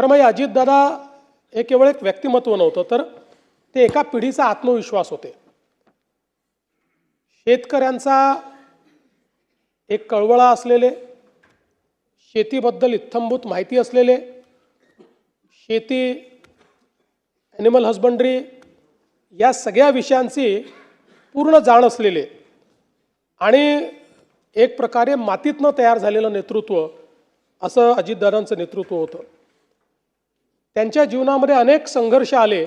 खरं म्हणजे अजितदादा हे केवळ एक व्यक्तिमत्व नव्हतं, तर ते एका पिढीचा आत्मविश्वास होते. शेतकऱ्यांचा एक कळवळा असलेले, शेतीबद्दल इत्थंभूत माहिती असलेले, शेती, ॲनिमल हजबंड्री या सगळ्या विषयांची पूर्ण जाण असलेले आणि एक प्रकारे मातीतनं तयार झालेलं नेतृत्व असं अजितदादांचं नेतृत्व होतं. त्यांच्या जीवनामध्ये अनेक संघर्ष आले,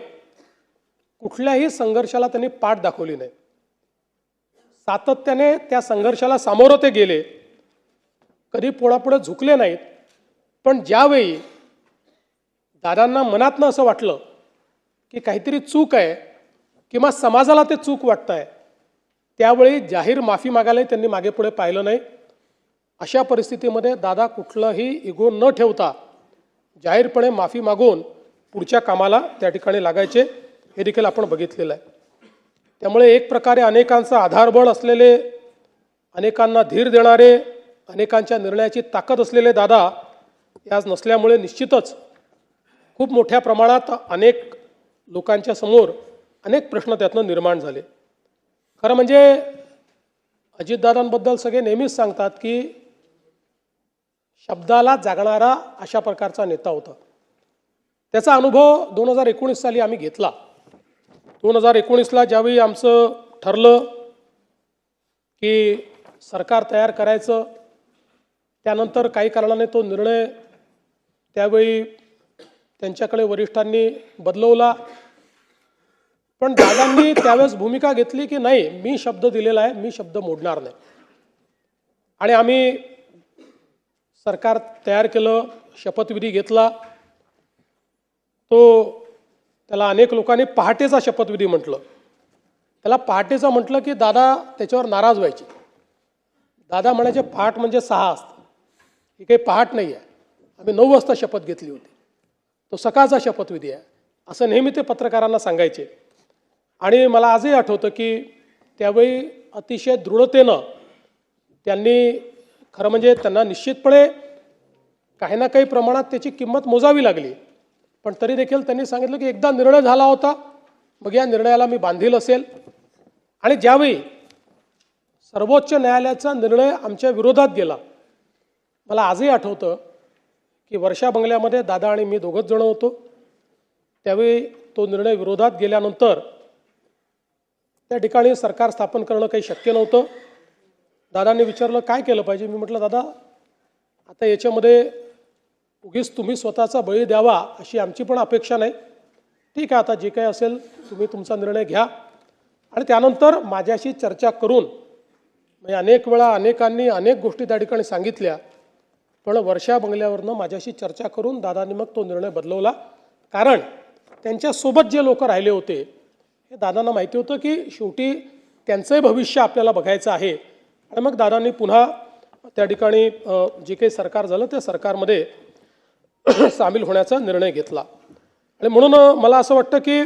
कुठल्याही संघर्षाला त्यांनी पाठ दाखवली नाही. सातत्याने त्या संघर्षाला सामोरं ते गेले, कधी पुढापुढे झुकले नाहीत. पण ज्यावेळी दादांना मनातनं असं वाटलं की काहीतरी चूक आहे किंवा समाजाला ते चूक वाटतंय, त्यावेळी जाहीर माफी मागायलाही त्यांनी मागे पुढे पाहिलं नाही. अशा परिस्थितीमध्ये दादा कुठलाही इगो न ठेवता जाहीरपणे माफी मागून पुढच्या कामाला त्या ठिकाणी लागायचे, हे देखील आपण बघितलेलं आहे. त्यामुळे एक प्रकारे अनेकांचा आधारबळ असलेले, अनेकांना धीर देणारे, अनेकांच्या निर्णयाची ताकद असलेले दादा आज नसल्यामुळे निश्चितच खूप मोठ्या प्रमाणात अनेक लोकांच्या समोर अनेक प्रश्न त्यातनं निर्माण झाले. खरं म्हणजे अजितदादांबद्दल सगळे नेहमीच सांगतात की शब्दाला जागणारा अशा प्रकारचा नेता होता. त्याचा अनुभव 2019 साली आम्ही घेतला. 2019ला ज्यावेळी आमचं ठरलं की सरकार तयार करायचं, त्यानंतर काही कारणाने तो निर्णय त्यावेळी त्यांच्याकडे वरिष्ठांनी बदलवला. पण दादांनी त्यावेळेस भूमिका घेतली की नाही, मी शब्द दिलेला आहे, मी शब्द मोडणार नाही. आणि आम्ही सरकार तयार केलं, शपथविधी घेतला. त्याला अनेक लोकांनी पहाटेचा शपथविधी म्हटलं. त्याला पहाटेचा म्हटलं की दादा त्याच्यावर नाराज व्हायचे. दादा म्हणायचे पहाट म्हणजे 6 असतं, ही काही पहाट नाही आहे, आम्ही 9 वाजता शपथ घेतली होती, तो सकाळचा शपथविधी आहे, असं नेहमी ते पत्रकारांना सांगायचे. आणि मला आजही आठवतं की त्यावेळी अतिशय दृढतेनं त्यांनी, खरं म्हणजे त्यांना निश्चितपणे काही ना काही प्रमाणात त्याची किंमत मोजावी लागली, पण तरी देखील त्यांनी सांगितलं की एकदा निर्णय झाला होता, मग या निर्णयाला मी बांधील असेल. आणि ज्यावेळी सर्वोच्च न्यायालयाचा निर्णय आमच्या विरोधात गेला, मला आजही आठवतं की वर्षा बंगल्यामध्ये दादा आणि मी दोघंच जण होतो. त्यावेळी तो निर्णय विरोधात गेल्यानंतर त्या ठिकाणी सरकार स्थापन करणं काही शक्य नव्हतं. दादांनी विचारलं काय केलं पाहिजे. मी म्हटलं दादा, आता याच्यामध्ये उगीच तुम्ही स्वतःचा बळी द्यावा अशी आमची पण अपेक्षा नाही. ठीक आहे, आता जे काही असेल तुम्ही तुमचा निर्णय घ्या. आणि त्यानंतर माझ्याशी चर्चा करून, म्हणजे अनेक वेळा अनेकांनी अनेक गोष्टी त्या ठिकाणी सांगितल्या, पण वर्षा बंगल्यावरनं माझ्याशी चर्चा करून दादांनी मग तो निर्णय बदलवला. कारण त्यांच्यासोबत जे लोक राहिले होते, हे दादांना माहिती होतं की शेवटी त्यांचंही भविष्य आपल्याला बघायचं आहे. आणि मग दादांनी पुन्हा त्या ठिकाणी जे काही सरकार झालं त्या सरकारमध्ये सामील होण्याचा निर्णय घेतला. आणि म्हणून मला असं वाटतं की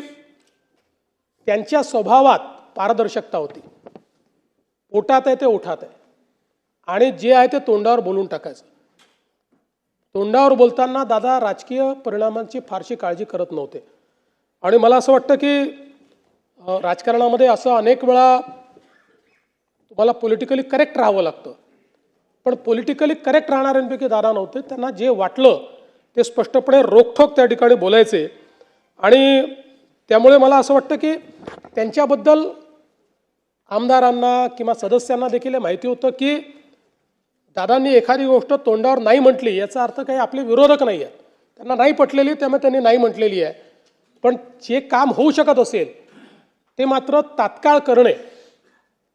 त्यांच्या स्वभावात पारदर्शकता होती. पोटात आहे ते ओठात आहे, आणि जे आहे ते तोंडावर बोलून टाकायचं. तोंडावर बोलताना दादा राजकीय परिणामांची फारशी काळजी करत नव्हते. आणि मला असं वाटतं की राजकारणामध्ये असं अनेक वेळा तुम्हाला पॉलिटिकली करेक्ट राहावं लागतं, पण पॉलिटिकली करेक्ट राहणाऱ्यांपैकी दादा नव्हते. त्यांना जे वाटलं ते स्पष्टपणे रोखठोक त्या ठिकाणी बोलायचे. आणि त्यामुळे मला असं वाटतं की त्यांच्याबद्दल आमदारांना किंवा सदस्यांना देखील माहिती होतं की दादांनी एखादी गोष्ट तोंडावर नाही म्हटली याचा अर्थ काही आपले विरोधक नाही आहेत, त्यांना नाही पटलेली, त्यामुळे त्यांनी नाही म्हटलेली आहे. पण जे काम होऊ शकत असेल ते मात्र तात्काळ करणे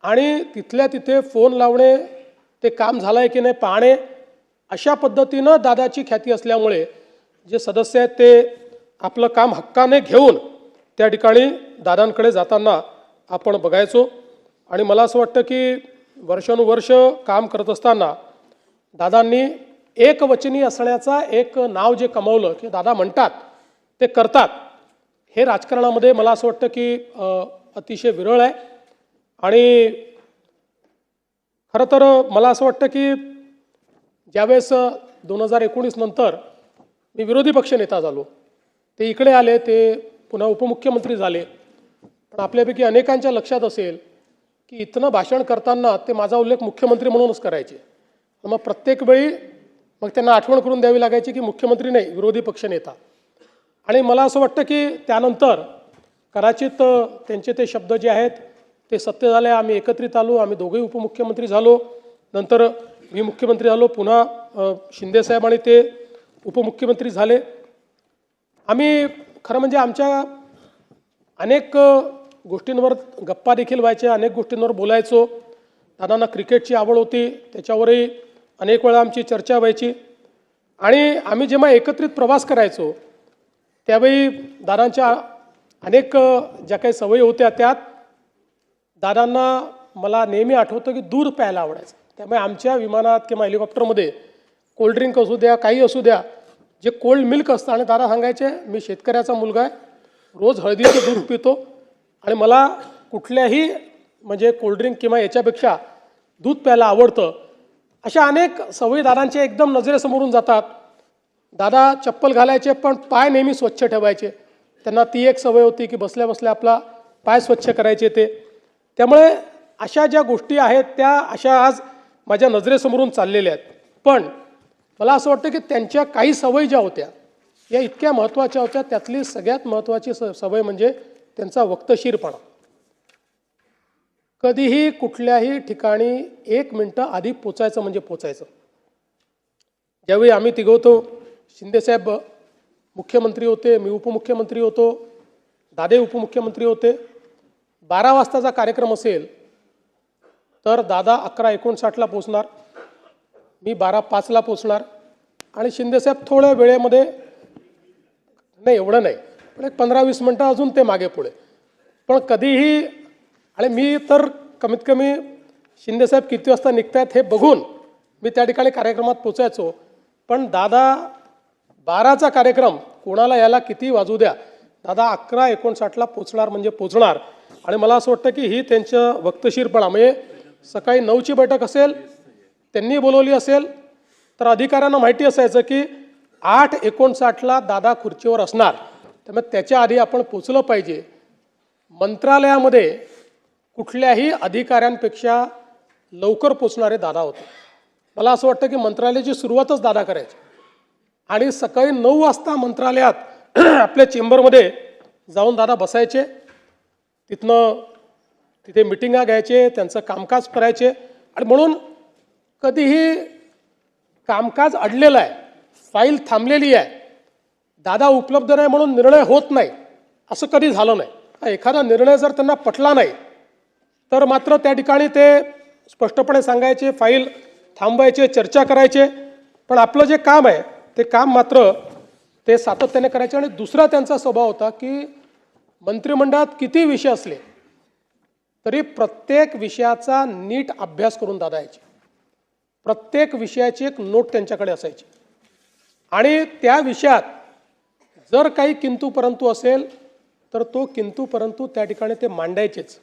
आणि तिथल्या तिथे फोन लावणे, ते काम झालं आहे की नाही पाहणे, अशा पद्धतीनं दादाची ख्याती असल्यामुळे जे सदस्य आहेत ते आपलं काम हक्काने घेऊन त्या ठिकाणी दादांकडे जाताना आपण बघायचो. आणि मला असं वाटतं की वर्षानुवर्ष काम करत असताना दादांनी एकवचनी असण्याचा एक नाव जे कमावलं, की दादा म्हणतात ते करतात, हे राजकारणामध्ये मला असं वाटतं की अतिशय विरळ आहे. आणि खरं तर मला असं वाटतं की ज्यावेळेस 2019 नंतर मी विरोधी पक्षनेता झालो, ते इकडे आले, ते पुन्हा उपमुख्यमंत्री झाले. पण आपल्यापैकी अनेकांच्या लक्षात असेल की इथनं भाषण करताना ते माझा उल्लेख मुख्यमंत्री म्हणूनच करायचे. मग प्रत्येक वेळी मग त्यांना आठवण करून द्यावी लागायची की मुख्यमंत्री नाही, विरोधी पक्षनेता. आणि मला असं वाटतं की त्यानंतर कदाचित त्यांचे ते शब्द जे आहेत ते सत्य झाले. आम्ही एकत्रित आलो, आम्ही दोघेही उपमुख्यमंत्री झालो, नंतर मी मुख्यमंत्री झालो, पुन्हा शिंदेसाहेब आणि ते उपमुख्यमंत्री झाले. आम्ही खरं म्हणजे आमच्या अनेक गोष्टींवर गप्पा देखील व्हायच्या, अनेक गोष्टींवर बोलायचो. दादांना क्रिकेटची आवड होती, त्याच्यावरही अनेक वेळा आमची चर्चा व्हायची. आणि आम्ही जेव्हा एकत्रित प्रवास करायचो त्यावेळी दादांच्या अनेक ज्या काही सवयी होत्या त्यात दादांना मला नेहमी आठवतं की दूध प्यायला आवडायचं. त्यामुळे आमच्या विमानात किंवा हेलिकॉप्टरमध्ये कोल्ड्रिंक असू द्या, काही असू द्या, जे कोल्ड मिल्क असतं, आणि दादा सांगायचे मी शेतकऱ्याचा मुलगा आहे, रोज हळदीचं दूध पितो आणि मला कुठल्याही म्हणजे कोल्ड्रिंक किंवा याच्यापेक्षा दूध प्यायला आवडतं. अशा अनेक सवयी दादांच्या एकदम नजरेसमोरून जातात. दादा चप्पल घालायचे पण पाय नेहमी स्वच्छ ठेवायचे. त्यांना ती एक सवय होती की बसल्या बसल्या आपला पाय स्वच्छ करायचे ते. त्यामुळे अशा ज्या गोष्टी आहेत त्या अशा आज माझ्या नजरेसमोरून चाललेल्या आहेत. पण मला असं वाटतं की त्यांच्या काही सवयी ज्या होत्या या इतक्या महत्त्वाच्या होत्या. त्यातली सगळ्यात महत्त्वाची सवय म्हणजे त्यांचा वक्तशीरपणा. कधीही कुठल्याही ठिकाणी 1 मिनिटं आधी पोचायचं म्हणजे पोचायचं. ज्यावेळी आम्ही तिघवतो, शिंदेसाहेब मुख्यमंत्री होते, मी उपमुख्यमंत्री होतो, दादे उपमुख्यमंत्री होते. 12 वाजताचा कार्यक्रम असेल तर दादा 11:59ला पोचणार, मी 12:05ला पोचणार आणि शिंदेसाहेब थोड्या वेळेमध्ये, नाही एवढं नाही पण एक 15-20 मिनटं अजून ते मागे पुढे. पण कधीही, आणि मी तर कमीत कमी शिंदेसाहेब किती वाजता निघतायत हे बघून मी त्या ठिकाणी कार्यक्रमात पोचायचो. पण दादा 12चा कार्यक्रम कोणाला यायला किती वाजू द्या, दादा 11:59ला पोचणार म्हणजे पोचणार. आणि मला असं वाटतं की ही त्यांचं वक्तशीरपणा, म्हणजे सकाळी 9ची बैठक असेल, त्यांनी बोलवली असेल तर अधिकाऱ्यांना माहिती असायचं की 8:59ला दादा खुर्चीवर असणार, त्यामुळे त्याच्या आधी आपण पोचलं पाहिजे. मंत्रालयामध्ये कुठल्याही अधिकाऱ्यांपेक्षा लवकर पोचणारे दादा होते. मला असं वाटतं की मंत्रालयाची सुरुवातच दादा करायची आणि सकाळी 9 वाजता मंत्रालयात आपल्या चेंबरमध्ये जाऊन दादा बसायचे. तिथे मिटिंगा घ्यायचे, त्यांचं कामकाज करायचे. आणि म्हणून कधीही कामकाज अडलेलं आहे, फाईल थांबलेली आहे, दादा उपलब्ध नाही म्हणून निर्णय होत नाही, असं कधी झालं नाही. एखादा निर्णय जर त्यांना पटला नाही तर मात्र त्या ठिकाणी ते स्पष्टपणे सांगायचे, फाईल थांबवायचे, चर्चा करायचे. पण आपलं जे काम आहे ते काम मात्र ते सातत्याने करायचे. आणि दुसरा त्यांचा स्वभाव होता की मंत्रिमंडळात किती विषय असले तरी प्रत्येक विषयाचा नीट अभ्यास करून दादा यायचे. प्रत्येक विषयाची एक नोट त्यांच्याकडे असायची आणि त्या विषयात जर काही किंतु परंतु असेल तर तो किंतु परंतु त्या ठिकाणी ते मांडायचेच.